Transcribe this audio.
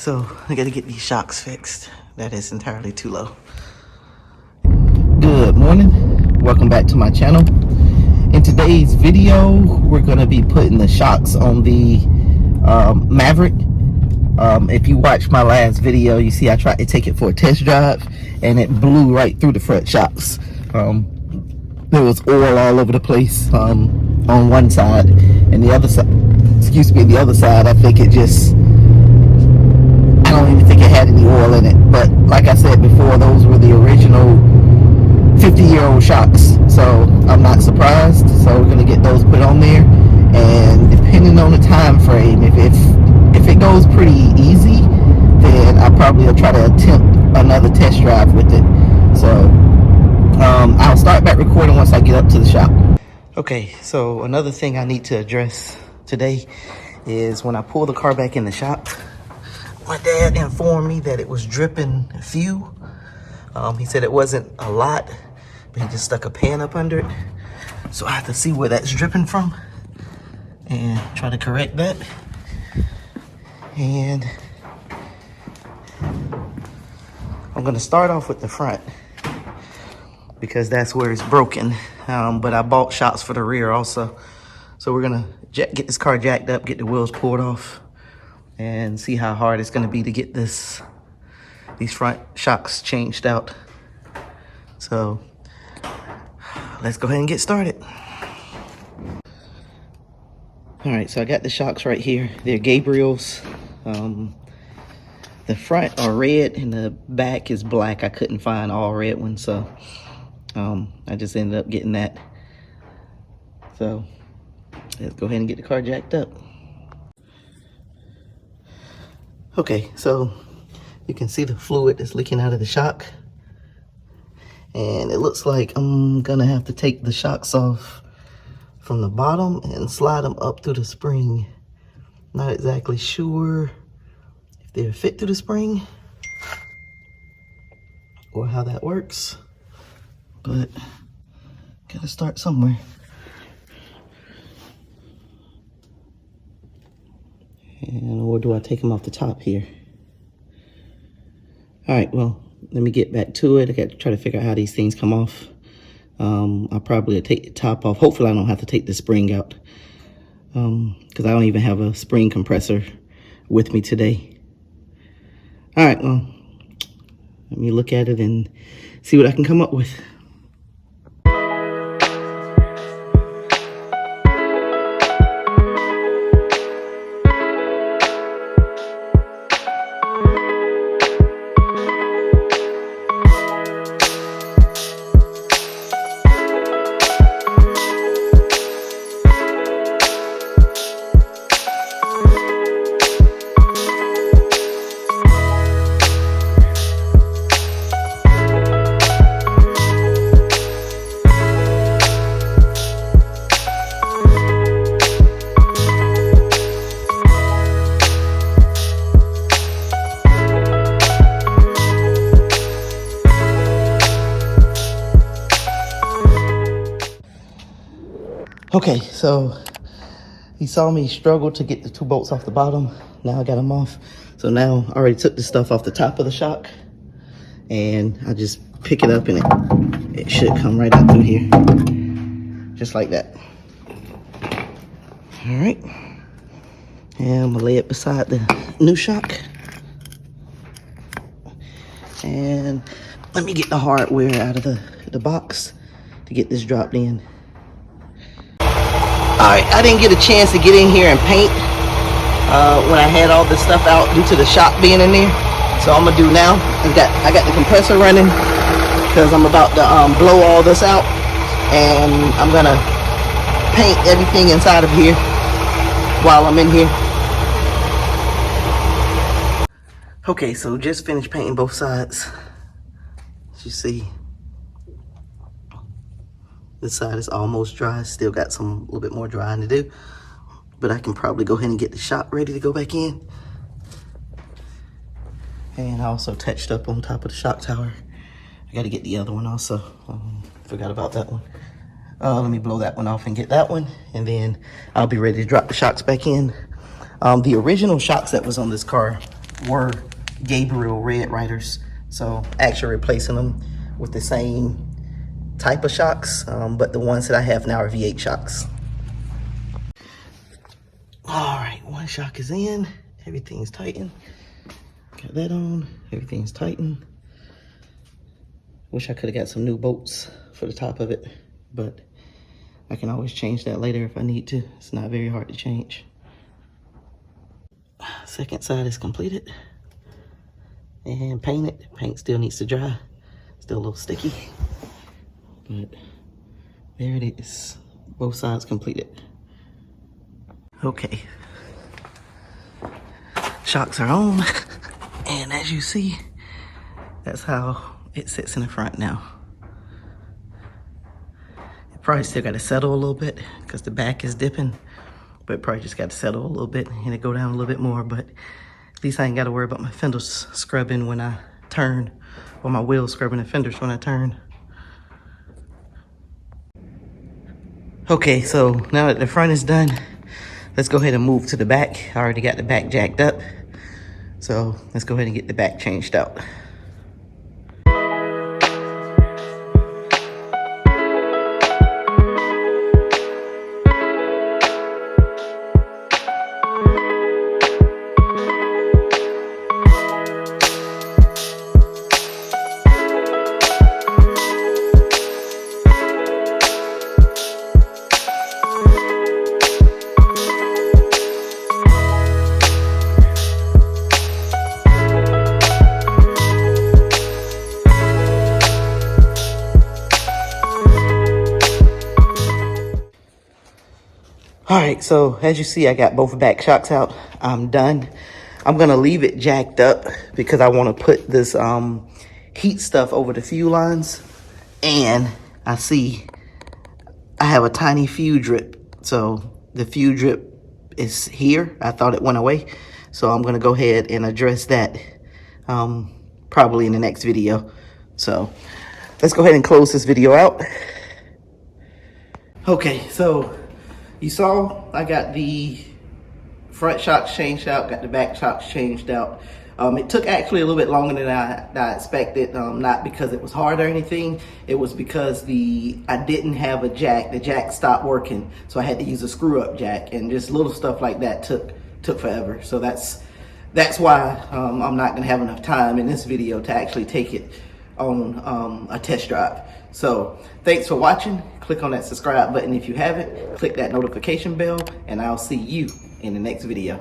so I gotta get these shocks fixed. That is entirely too low. Good morning, welcome back to my channel. In today's video, we're gonna be putting the shocks on the Maverick. If you watched my last video, you see I tried to take it for a test drive and it blew right through the front shocks. There was oil all over the place on one side, and the other side, the other side, I think it just, I don't even think it had any oil in it. But like I said before, those were the original 50-year-old shocks, so I'm not surprised. So we're gonna get those put on there, and depending on the time frame, if it goes pretty easy, then I probably will try to attempt another test drive with it. So I'll start back recording once I get up to the shop. Okay, so another thing I need to address today is when I pull the car back in the shop, my dad informed me that it was dripping fuel. He said it wasn't a lot, but he just stuck a pan up under it. So I have to see where that's dripping from and try to correct that. And I'm gonna start off with the front because that's where it's broken. But I bought shocks for the rear also. So we're gonna get this car jacked up, get the wheels pulled off, and see how hard it's gonna be to get these front shocks changed out. So let's go ahead and get started. All right, so I got the shocks right here. They're Gabriel's. The front are red and the back is black. I couldn't find all red ones, so I just ended up getting that. So let's go ahead and get the car jacked up. Okay, so you can see the fluid that's leaking out of the shock. And it looks like I'm gonna have to take the shocks off from the bottom and slide them up through the spring. Not exactly sure if they'll fit through the spring or how that works, but gotta start somewhere. And or do I take them off the top here? All right, well, let me get back to it. I got to try to figure out how these things come off. I'll probably take the top off. Hopefully I don't have to take the spring out, because I don't even have a spring compressor with me today. All right, well, let me look at it and see what I can come up with. Okay, so he saw me struggle to get the two bolts off the bottom. Now I got them off. So now I already took the stuff off the top of the shock, and I just pick it up and it should come right out through here. Just like that. All right. And I'm gonna lay it beside the new shock. And let me get the hardware out of the box to get this dropped in. Alright, I didn't get a chance to get in here and paint when I had all this stuff out due to the shock being in there. So I'm gonna do now, I got the compressor running because I'm about to blow all this out, and I'm gonna paint everything inside of here while I'm in here. Okay, so just finished painting both sides. As you see, this side is almost dry. Still got a little bit more drying to do, but I can probably go ahead and get the shock ready to go back in. And I also touched up on top of the shock tower. I got to get the other one also. Forgot about that one. Let me blow that one off and get that one, and then I'll be ready to drop the shocks back in. The original shocks that was on this car were Gabriel red riders. So actually replacing them with the same type of shocks, but the ones that I have now are V8 shocks. All right, one shock is in, everything's tightened. Got that on, everything's tightened. Wish I could have got some new bolts for the top of it, but I can always change that later if I need to. It's not very hard to change. Second side is completed and painted. Paint still needs to dry. Still a little sticky, but there it is. Both sides completed. Okay. Shocks are on, and as you see, that's how it sits in the front now. It probably still got to settle a little bit because the back is dipping, but probably just got to settle a little bit and it go down a little bit more. But at least I ain't got to worry about my fenders scrubbing when I turn, or my wheels scrubbing the fenders when I turn. Okay, so now that the front is done, let's go ahead and move to the back. I already got the back jacked up, so let's go ahead and get the back changed out. All right, so as you see, I got both back shocks out. I'm done. I'm gonna leave it jacked up because I wanna put this heat stuff over the fuel lines. And I see I have a tiny fuel drip. So the fuel drip is here. I thought it went away. So I'm gonna go ahead and address that probably in the next video. So let's go ahead and close this video out. Okay, so you saw I got the front shocks changed out, got the back shocks changed out. It took actually a little bit longer than I expected, not because it was hard or anything. It was because I didn't have a jack. The jack stopped working, so I had to use a screw-up jack, and just little stuff like that took forever. So that's why I'm not gonna have enough time in this video to actually take it on a test drive. So thanks for watching. Click on that subscribe button if you haven't. Click that notification bell, and I'll see you in the next video.